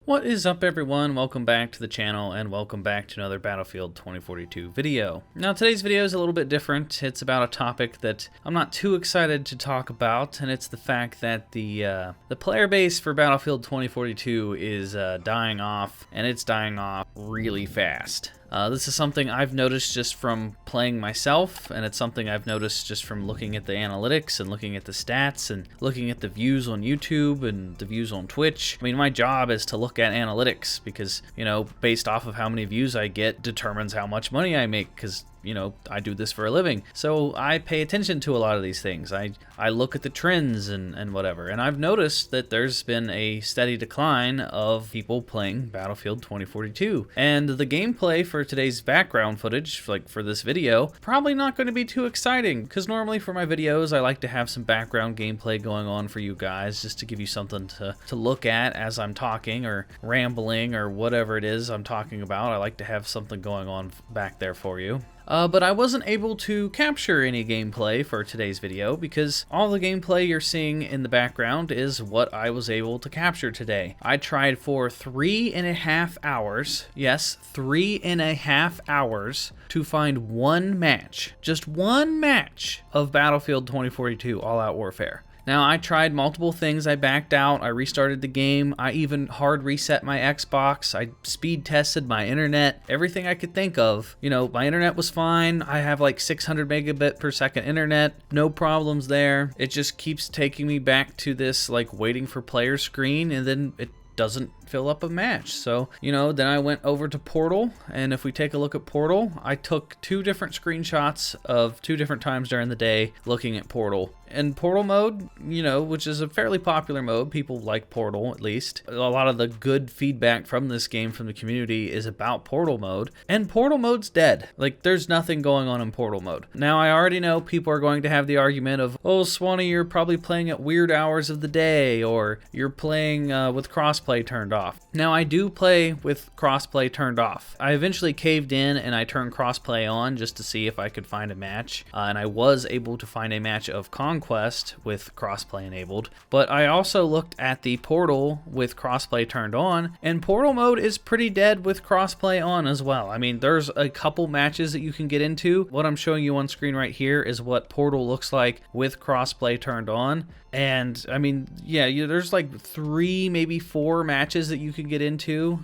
What is up, everyone? Welcome back to the channel and welcome back to another Battlefield 2042 video. Now today's video is a little bit different. It's about a topic that I'm not too excited to talk about, and it's the fact that the player base for Battlefield 2042 is dying off, and it's dying off really fast. This is something I've noticed just from playing myself, and it's something I've noticed just from looking at the analytics and looking at the stats and looking at the views on YouTube and the views on Twitch. I mean, my job is to look at analytics because, you know, based off of how many views I get determines how much money I make, because you know, I do this for a living. So I pay attention to a lot of these things. I look at the trends and whatever. And I've noticed that there's been a steady decline of people playing Battlefield 2042. And the gameplay for today's background footage, like for this video, probably not going to be too exciting. Because normally for my videos, I like to have some background gameplay going on for you guys, just to give you something to look at as I'm talking or rambling or whatever it is I'm talking about. I like to have something going on back there for you. But I wasn't able to capture any gameplay for today's video because all the gameplay you're seeing in the background is what I was able to capture today. I tried for 3.5 hours, yes, 3.5 hours to find one match, just one match of Battlefield 2042 All-Out Warfare. Now, I tried multiple things. I backed out. I restarted the game. I even hard reset my Xbox. I speed tested my internet. Everything I could think of. You know, my internet was fine. I have like 600 megabit per second internet. No problems there. It just keeps taking me back to this like waiting for player screen, and then it doesn't fill up a match. So, you know, then I went over to Portal, and if we take a look at Portal, I took 2 different screenshots of 2 different times during the day looking at Portal. And Portal mode, you know, which is a fairly popular mode, people like Portal at least. A lot of the good feedback from this game from the community is about Portal mode, and Portal mode's dead. Like, there's nothing going on in Portal mode. Now, I already know people are going to have the argument of, oh, Swanee, you're probably playing at weird hours of the day, or you're playing with crossplay turned off. Now, I do play with crossplay turned off. I eventually caved in and I turned crossplay on just to see if I could find a match, and I was able to find a match of Conquest with crossplay enabled, but I also looked at the Portal with crossplay turned on, and Portal mode is pretty dead with crossplay on as well. I mean, there's a couple matches that you can get into. What I'm showing you on screen right here is what Portal looks like with crossplay turned on. And I mean, yeah, there's like 3, maybe 4 matches that you can get into,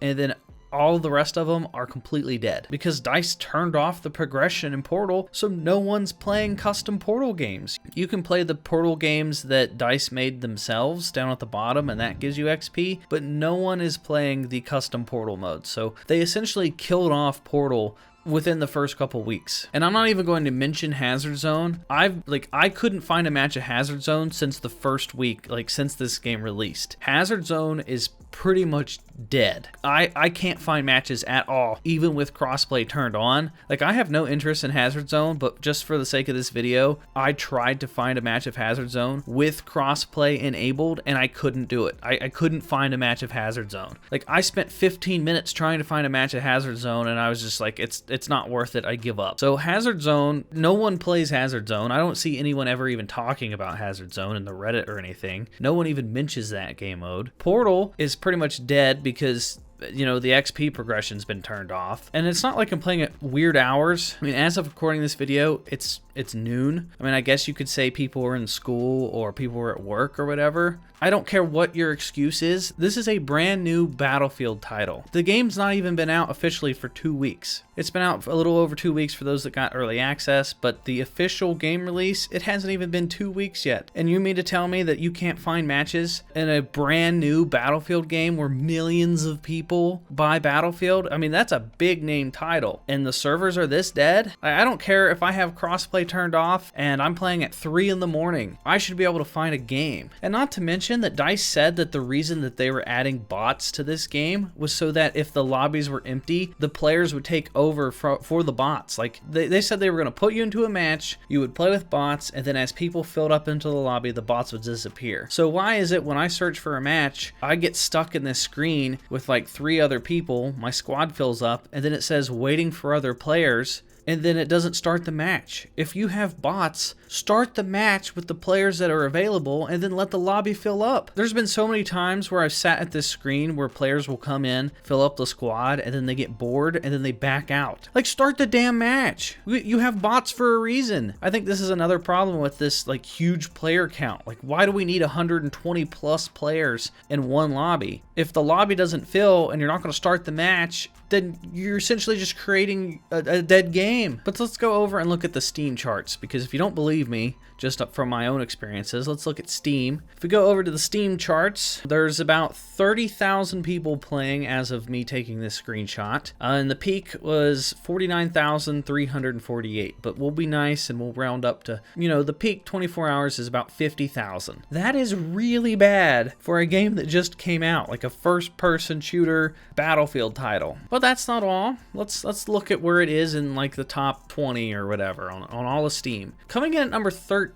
and then all the rest of them are completely dead because DICE turned off the progression in Portal, so no one's playing custom Portal games. You can play the Portal games that DICE made themselves down at the bottom, and that gives you XP, but no one is playing the custom Portal mode. So they essentially killed off Portal within the first couple weeks. And I'm not even going to mention Hazard Zone. I couldn't find a match of Hazard Zone since the first week, like since this game released. Hazard Zone is pretty much dead. I can't find matches at all, even with crossplay turned on. Like, I have no interest in Hazard Zone, but just for the sake of this video, I tried to find a match of Hazard Zone with crossplay enabled, and I couldn't do it. I couldn't find a match of Hazard Zone. Like, I spent 15 minutes trying to find a match of Hazard Zone, and I was just like, it's not worth it. I give up. So Hazard Zone, no one plays Hazard Zone. I don't see anyone ever even talking about Hazard Zone in the Reddit or anything. No one even mentions that game mode. Portal is pretty much dead because, you know, the XP progression's been turned off. And it's not like I'm playing at weird hours. I mean, as of recording this video, it's noon. I mean, I guess you could say people were in school or people were at work or whatever. I don't care what your excuse is. This is a brand new Battlefield title. The game's not even been out officially for 2 weeks. It's been out for a little over 2 weeks for those that got early access, but the official game release, it hasn't even been 2 weeks yet. And you mean to tell me that you can't find matches in a brand new Battlefield game where millions of people buy Battlefield? I mean, that's a big name title. And the servers are this dead? I don't care if I have crossplay turned off and I'm playing at 3 in the morning. I should be able to find a game. And not to mention that DICE said that the reason that they were adding bots to this game was so that if the lobbies were empty, the players would take over for the bots. Like, they said they were going to put you into a match, you would play with bots, and then as people filled up into the lobby, the bots would disappear. So why is it when I search for a match, I get stuck in this screen with like 3 other people, my squad fills up, and then it says waiting for other players, and then it doesn't start the match. If you have bots, start the match with the players that are available and then let the lobby fill up. There's been so many times where I've sat at this screen where players will come in, fill up the squad, and then they get bored and then they back out. Like, start the damn match. You have bots for a reason. I think this is another problem with this like huge player count. Like, why do we need 120 plus players in one lobby? If the lobby doesn't fill and you're not going to start the match, then you're essentially just creating a dead game. But let's go over and look at the Steam charts, because if you don't believe me, just up from my own experiences, let's look at Steam. If we go over to the Steam charts, there's about 30,000 people playing as of me taking this screenshot. And the peak was 49,348, but we'll be nice and we'll round up to, you know, the peak 24 hours is about 50,000. That is really bad for a game that just came out, like a first-person shooter Battlefield title. But that's not all. Let's look at where it is in like the top 20 or whatever on all of Steam. Coming in at number 13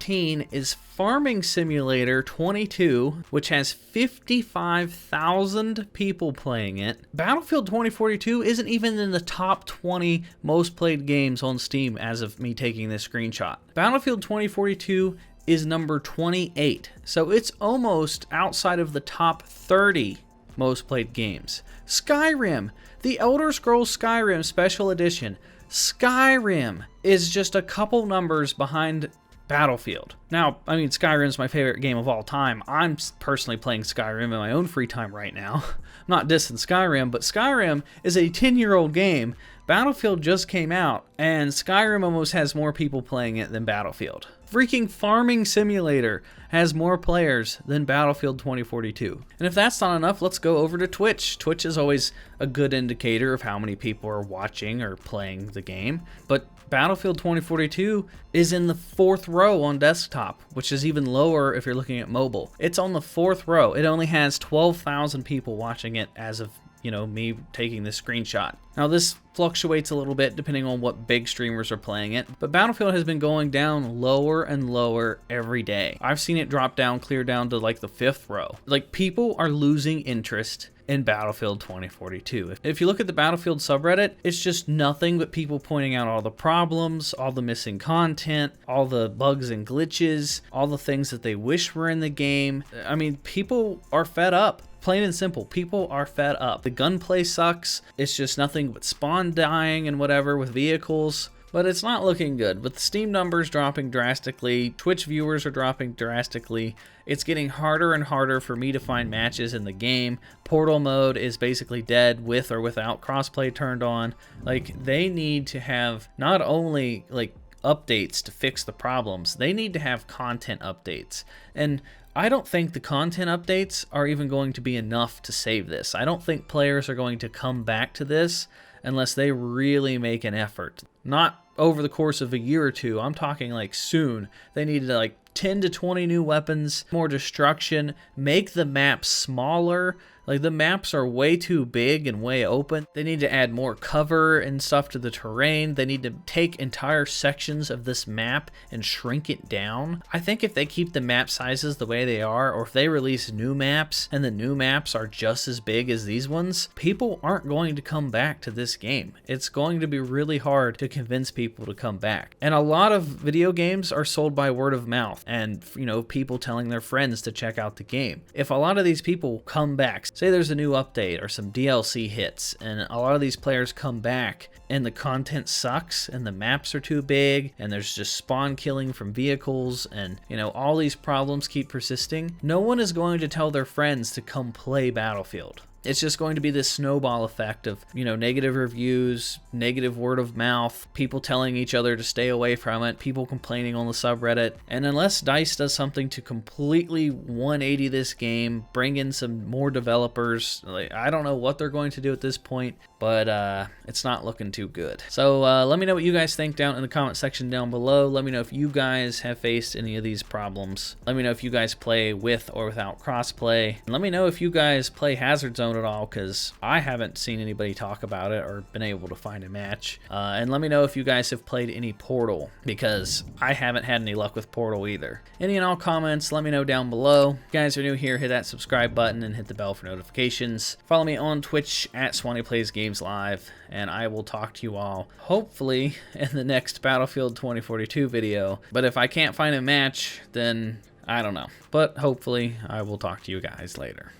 is Farming Simulator 22, which has 55,000 people playing it. Battlefield 2042 isn't even in the top 20 most played games on Steam as of me taking this screenshot. Battlefield 2042 is number 28, so it's almost outside of the top 30 most played games. Skyrim, the Elder Scrolls Skyrim Special Edition. Skyrim is just a couple numbers behind Battlefield. Now, I mean, Skyrim's my favorite game of all time. I'm personally playing Skyrim in my own free time right now. I'm not dissing Skyrim, but Skyrim is a 10-year-old game. Battlefield just came out, and Skyrim almost has more people playing it than Battlefield. Freaking Farming Simulator has more players than Battlefield 2042. And if that's not enough, let's go over to Twitch. Twitch is always a good indicator of how many people are watching or playing the game. But Battlefield 2042 is in the 4th row on desktop, which is even lower if you're looking at mobile. It's on the 4th row. It only has 12,000 people watching it as of, you know, me taking this screenshot. Now this fluctuates a little bit depending on what big streamers are playing it, but Battlefield has been going down lower and lower every day. I've seen it drop down, clear down to like the 5th row. Like, people are losing interest in Battlefield 2042. If you look at the Battlefield subreddit, it's just nothing but people pointing out all the problems, all the missing content, all the bugs and glitches, all the things that they wish were in the game. I mean, people are fed up. Plain and simple, people are fed up. The gunplay sucks. It's just nothing but spawn dying and whatever with vehicles. But it's not looking good. With the Steam numbers dropping drastically, Twitch viewers are dropping drastically, it's getting harder and harder for me to find matches in the game. Portal mode is basically dead with or without crossplay turned on. Like, they need to have not only like updates to fix the problems, they need to have content updates. And I don't think the content updates are even going to be enough to save this. I don't think players are going to come back to this unless they really make an effort. Not over the course of a year or two. I'm talking like soon. They need to like 10 to 20 new weapons, more destruction, make the map smaller. Like, the maps are way too big and way open. They need to add more cover and stuff to the terrain. They need to take entire sections of this map and shrink it down. I think if they keep the map sizes the way they are, or if they release new maps and the new maps are just as big as these ones, people aren't going to come back to this game. It's going to be really hard to convince people to come back. And a lot of video games are sold by word of mouth and, you know, people telling their friends to check out the game. If a lot of these people come back, say there's a new update or some DLC hits, and a lot of these players come back and the content sucks and the maps are too big and there's just spawn killing from vehicles and, you know, all these problems keep persisting, no one is going to tell their friends to come play Battlefield. It's just going to be this snowball effect of, you know, negative reviews, negative word of mouth, people telling each other to stay away from it, people complaining on the subreddit. And unless DICE does something to completely 180 this game, bring in some more developers, like, I don't know what they're going to do at this point, but it's not looking too good. So let me know what you guys think down in the comment section down below. Let me know if you guys have faced any of these problems. Let me know if you guys play with or without crossplay. And let me know if you guys play Hazard Zone known at all, because I haven't seen anybody talk about it or been able to find a match. And let me know if you guys have played any Portal, because I haven't had any luck with Portal either. Any and all comments, let me know down below. If you guys are new here, hit that subscribe button and hit the bell for notifications. Follow me on Twitch at SwanyPlaysGames Live, and I will talk to you all hopefully in the next Battlefield 2042 video. But if I can't find a match, then I don't know. But hopefully I will talk to you guys later.